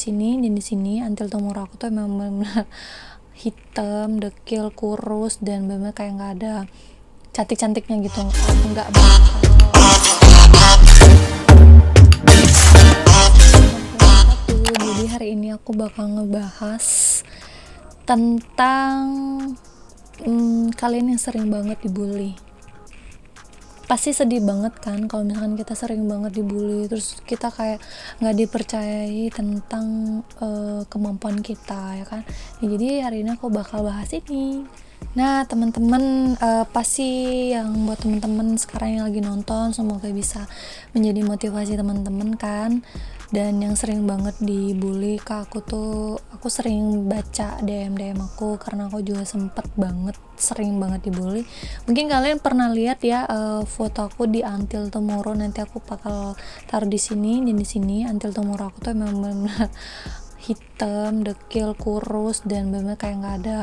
sini dan di sini antil tumor aku tuh emang benar-benar hitam, dekil, kurus, dan benar kayak nggak ada cantik-cantiknya gitu. Nggak bakal jadi hari ini aku bakal ngebahas tentang kalian yang sering banget dibully. Pasti sedih banget kan kalau misalkan kita sering banget dibully, terus kita kayak nggak dipercayai tentang kemampuan kita, ya kan. Jadi hari ini aku bakal bahas ini. Nah teman-teman, pasti yang buat teman-teman sekarang yang lagi nonton, semoga bisa menjadi motivasi teman-teman kan. Dan yang sering banget dibully ke aku sering baca DM aku, karena aku juga sering banget dibully. Mungkin kalian pernah lihat ya foto aku di Until Tomorrow, nanti aku bakal taruh di sini dan di sini. Until Tomorrow aku tuh memang benar hitam, dekil, kurus, dan benar kayak nggak ada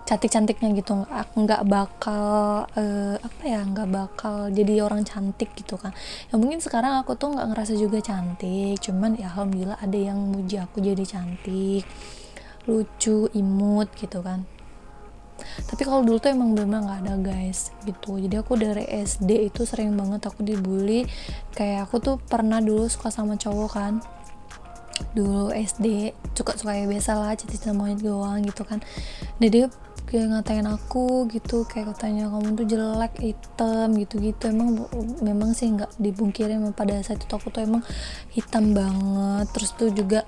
cantik-cantiknya gitu. Nggak bakal nggak bakal jadi orang cantik gitu kan. Ya mungkin sekarang aku tuh nggak ngerasa juga cantik, cuman ya alhamdulillah ada yang muji aku jadi cantik, lucu, imut gitu kan. Tapi kalau dulu tuh emang bener nggak ada guys gitu. Jadi aku dari SD itu sering banget aku dibully. Kayak aku tuh pernah dulu suka sama cowok kan, dulu SD suka ya biasa lah, cita-cita monyet doang gitu kan. Dan dia kayak ngatain aku gitu, kayak katanya kamu tuh jelek, hitam gitu-gitu. Memang sih nggak dibungkirin, pada saat itu aku tuh emang hitam banget. Terus tuh juga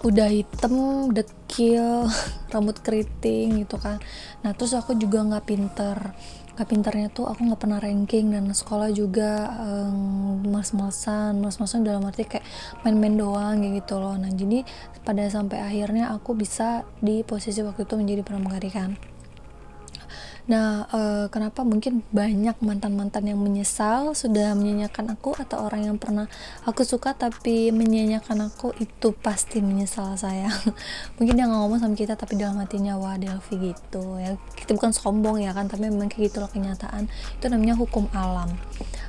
udah hitam, dekil, rambut keriting gitu kan. Nah terus aku juga nggak pinternya tuh aku nggak pernah ranking, dan sekolah juga males-malesan dalam arti kayak main-main doang kayak gitu loh. Nah jadi pada sampai akhirnya aku bisa di posisi waktu itu menjadi pramugari kan. Nah, kenapa mungkin banyak mantan-mantan yang menyesal sudah menyanyiakan aku, atau orang yang pernah aku suka tapi menyanyiakan aku, itu pasti menyesal sayang. Mungkin dia nggak ngomong sama kita tapi dalam hatinya wah Delvi gitu ya. Kita bukan sombong ya kan, tapi memang kayak gitulah kenyataan. Itu namanya hukum alam.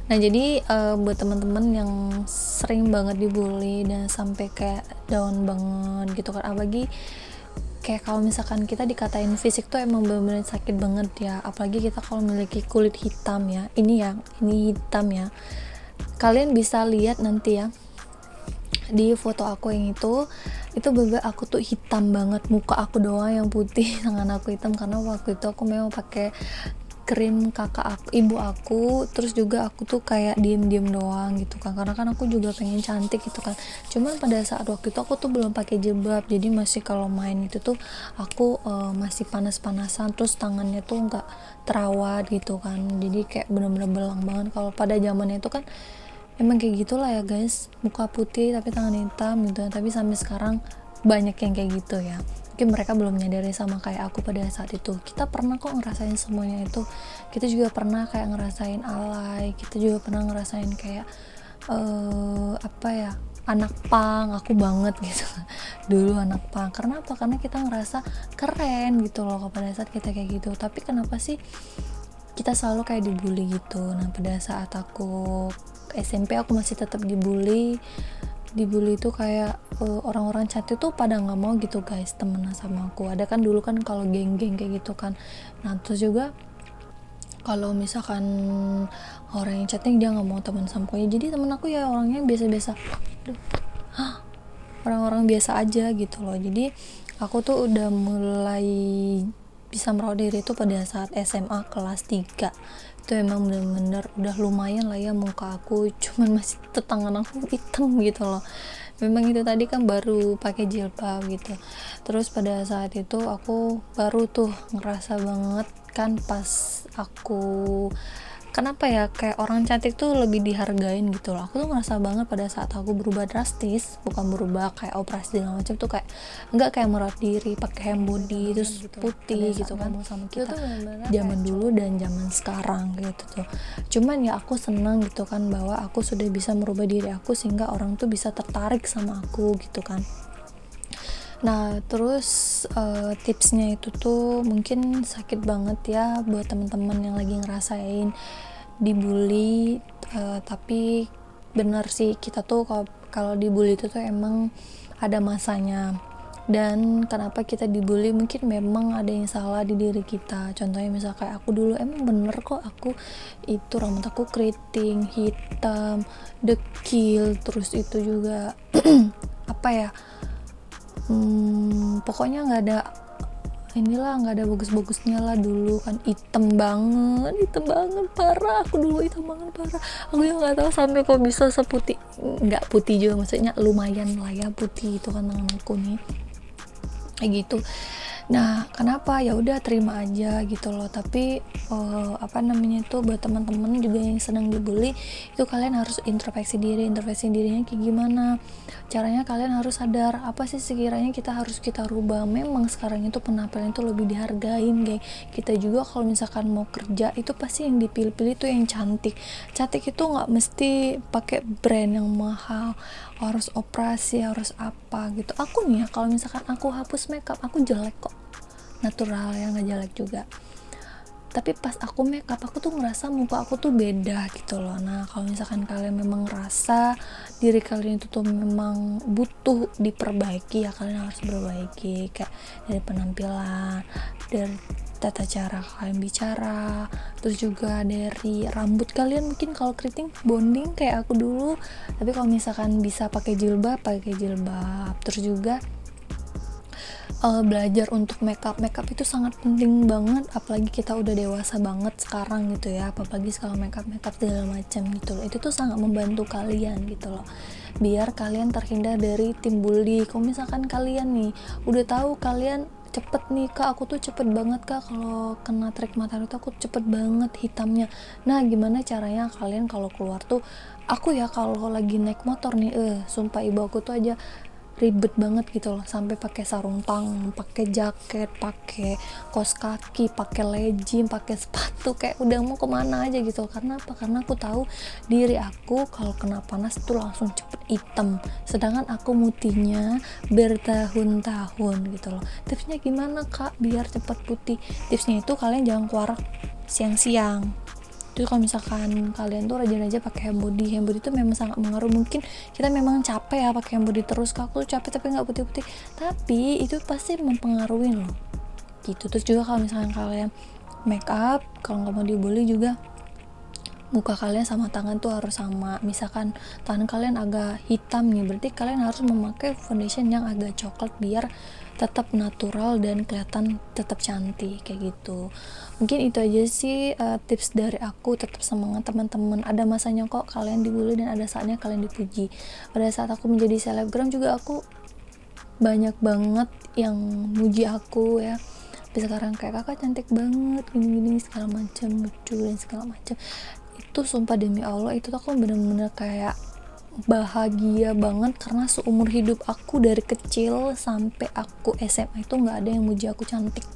Nah jadi buat teman-teman yang sering banget dibully dan sampai kayak down banget gitu kan, apalagi kayak kalau misalkan kita dikatain fisik tuh emang bener-bener sakit banget ya, apalagi kita kalau memiliki kulit hitam ya, ini hitam ya. Kalian bisa lihat nanti ya di foto aku yang itu bener-bener aku tuh hitam banget, muka aku doang yang putih, tangan aku hitam, karena waktu itu aku memang pakai krim ibu aku. Terus juga aku tuh kayak diem doang gitu kan, karena kan aku juga pengen cantik gitu kan. Cuman pada saat waktu itu aku tuh belum pakai jilbab, jadi masih kalau main itu tuh aku masih panas-panasan, terus tangannya tuh nggak terawat gitu kan, jadi kayak bener-bener belang banget. Kalau pada zamannya itu kan emang kayak gitulah ya guys, muka putih tapi tangan hitam gitu. Tapi sampai sekarang banyak yang kayak gitu ya, mungkin mereka belum menyadari sama kayak aku pada saat itu. Kita pernah kok ngerasain semuanya itu. Kita juga pernah kayak ngerasain alay, kita juga pernah ngerasain kayak anak pang, aku banget gitu dulu anak pang. Karena apa? Karena kita ngerasa keren gitu loh pada saat kita kayak gitu. Tapi kenapa sih kita selalu kayak dibully gitu? Nah pada saat aku SMP aku masih tetap dibully itu kayak orang-orang cantik tuh pada nggak mau gitu guys temenan sama aku. Ada kan dulu kan kalau geng-geng kayak gitu kan. Nah terus juga kalau misalkan orang yang cantik dia nggak mau teman sama aku ya, jadi temen aku ya orangnya biasa-biasa. Orang-orang biasa aja gitu loh. Jadi aku tuh udah mulai bisa merawat diri itu pada saat SMA kelas 3. Itu emang bener-bener udah lumayan lah ya muka aku, cuman masih tangan aku hitam gitu loh. Memang itu tadi kan baru pakai jilbab gitu. Terus pada saat itu aku baru tuh ngerasa banget kan pas aku, kenapa ya kayak orang cantik tuh lebih dihargain gitu loh. Aku tuh ngerasa banget pada saat aku berubah drastis, bukan berubah kayak operasi segala macam tuh, kayak enggak, kayak merawat diri pakai hand body terus gitu, putih gitu kan sama kita zaman dulu dan zaman sekarang gitu tuh. Cuman ya aku senang gitu kan bahwa aku sudah bisa merubah diri aku sehingga orang tuh bisa tertarik sama aku gitu kan. Nah terus tipsnya itu tuh mungkin sakit banget ya buat teman-teman yang lagi ngerasain dibully, tapi benar sih kita tuh kalau dibully itu tuh emang ada masanya. Dan kenapa kita dibully, mungkin memang ada yang salah di diri kita. Contohnya misal kayak aku dulu, emang bener kok aku itu rambut aku keriting, hitam, dekil, terus itu juga apa ya, pokoknya nggak ada bagus-bagusnya lah. Dulu kan hitam banget parah, aku dulu hitam banget parah. Aku yang nggak tahu sampai kok bisa seputih, nggak putih juga, maksudnya lumayan lah ya putih itu kan tangan aku nih, kayak gitu. Nah, kenapa? Ya udah terima aja gitu loh. Tapi apa namanya itu, buat teman-teman juga yang sedang dibully, itu kalian harus introspeksi dirinya kayak gimana. Caranya kalian harus sadar apa sih sekiranya kita rubah. Memang sekarang itu penampilan itu lebih dihargain, guys. Kita juga kalau misalkan mau kerja itu pasti yang dipilih-pilih itu yang cantik. Cantik itu nggak mesti pakai brand yang mahal, harus operasi, harus apa gitu. Aku nih ya, kalau misalkan aku hapus makeup, aku jelek kok, natural ya, nggak jelek juga. Tapi pas aku makeup, aku tuh ngerasa muka aku tuh beda gitu loh. Nah, kalau misalkan kalian memang ngerasa diri kalian itu tuh memang butuh diperbaiki, ya kalian harus perbaiki, kayak dari penampilan, dari tata cara kalian bicara, terus juga dari rambut kalian. Mungkin kalau keriting bonding kayak aku dulu, tapi kalau misalkan bisa pakai jilbab. Terus juga belajar untuk makeup itu sangat penting banget, apalagi kita udah dewasa banget sekarang gitu ya. Apalagi kalau makeup segala macam gitu loh, itu tuh sangat membantu kalian gitu loh, biar kalian terhindar dari tim bully. Kalau misalkan kalian nih udah tahu kalian cepet nih, kak aku tuh cepet banget kak kalau kena trik matahari tuh aku cepet banget hitamnya. Nah, gimana caranya kalian kalau keluar tuh, aku ya kalau lagi naik motor nih, sumpah ibu aku tuh aja ribet banget gitu loh, sampai pakai sarung tangan, pakai jaket, pakai kaos kaki, pakai legging, pakai sepatu, kayak udah mau kemana aja gitu. Karena apa? Karena aku tahu diri aku kalau kena panas tuh langsung cepet hitam, sedangkan aku mutinya bertahun-tahun gitu loh. Tipsnya gimana kak biar cepet putih? Tipsnya itu kalian jangan keluar siang-siang. Terus kalau misalkan kalian tuh rajin aja pakai hand body itu memang sangat mengaruh. Mungkin kita memang capek ya pakai hand body terus, kak aku capek tapi nggak putih-putih, tapi itu pasti mempengaruhi loh gitu. Terus juga kalau misalkan kalian make up, kalau nggak mau dibully juga, muka kalian sama tangan tuh harus sama. Misalkan tangan kalian agak hitam nih, berarti kalian harus memakai foundation yang agak coklat biar tetap natural dan kelihatan tetap cantik kayak gitu. Mungkin itu aja sih tips dari aku. Tetap semangat teman-teman, ada masanya kok kalian dibully dan ada saatnya kalian dipuji. Pada saat aku menjadi selebgram juga aku banyak banget yang muji aku ya. Tapi sekarang kayak kakak cantik banget gini-gini segala macam, lucu dan segala macam. Itu sumpah demi Allah, itu tuh aku bener-bener kayak bahagia banget, karena seumur hidup aku dari kecil sampai aku SMA itu nggak ada yang muji aku cantik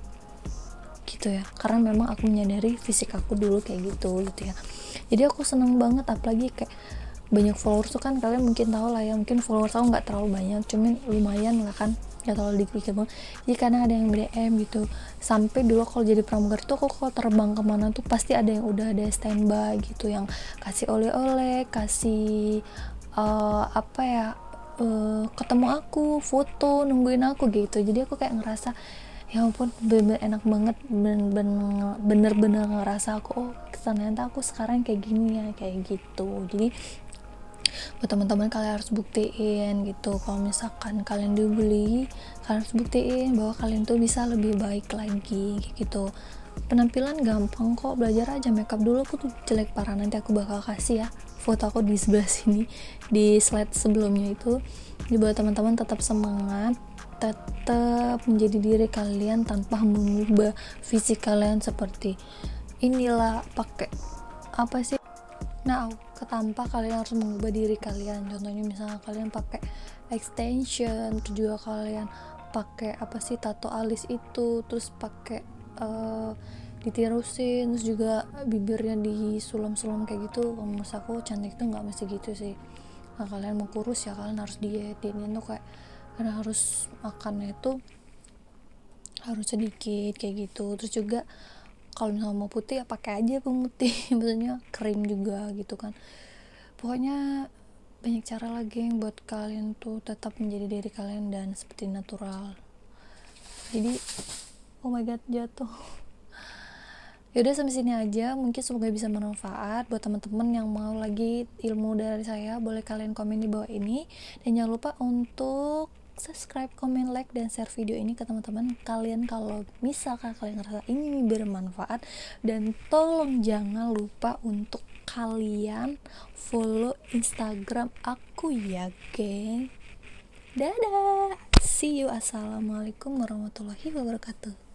gitu ya, karena memang aku menyadari fisik aku dulu kayak gitu ya. Jadi aku seneng banget, apalagi kayak banyak followers tuh kan, kalian mungkin tahu lah ya, mungkin followers aku nggak terlalu banyak, cuman lumayan lah kan, nggak terlalu dikit banget. Jadi karena ada yang DM gitu, sampai dulu kalau jadi pramugari tuh aku kalau terbang kemana tuh pasti ada yang udah ada standby gitu, yang kasih oleh-oleh, kasih apa ya, ketemu aku, foto, nungguin aku gitu. Jadi aku kayak ngerasa ya ampun, bener-bener enak banget, bener-bener ngerasa aku, oh ternyata aku sekarang kayak gini ya, kayak gitu. Jadi buat teman-teman, kalian harus buktiin gitu, kalau misalkan kalian dibully, kalian harus buktiin bahwa kalian tuh bisa lebih baik lagi gitu. Penampilan gampang kok, belajar aja makeup. Dulu aku tuh jelek parah, nanti aku bakal kasih ya foto aku di sebelah sini di slide sebelumnya itu. Dibuat teman-teman tetap semangat, tetap menjadi diri kalian tanpa mengubah fisik kalian seperti inilah, pakai apa sih. Nah, ketanpa kalian harus mengubah diri kalian. Contohnya misalnya kalian pakai extension, terus juga kalian pakai apa sih, tato alis itu, terus pakai ditirusin, terus juga bibirnya disulam-sulam kayak gitu. Kalau menurut aku cantik tuh nggak mesti gitu sih. Nah, kalian mau kurus ya kalian harus diet. Dietnya tuh kayak kalian harus makannya itu harus sedikit kayak gitu. Terus juga kalau misalnya mau putih ya pakai aja pemutih maksudnya krim juga gitu kan. Pokoknya banyak cara lah geng buat kalian tuh tetap menjadi diri kalian dan seperti natural. Jadi oh my god, jatuh. Yaudah sampai sini aja, mungkin semoga bisa bermanfaat buat teman-teman yang mau lagi ilmu dari saya. Boleh kalian komen di bawah ini, dan jangan lupa untuk subscribe, comment, like, dan share video ini ke teman-teman kalian kalau misalkan kalian ngerasa ini bermanfaat. Dan tolong jangan lupa untuk kalian follow Instagram aku ya geng. Dadah, see you, assalamualaikum warahmatullahi wabarakatuh.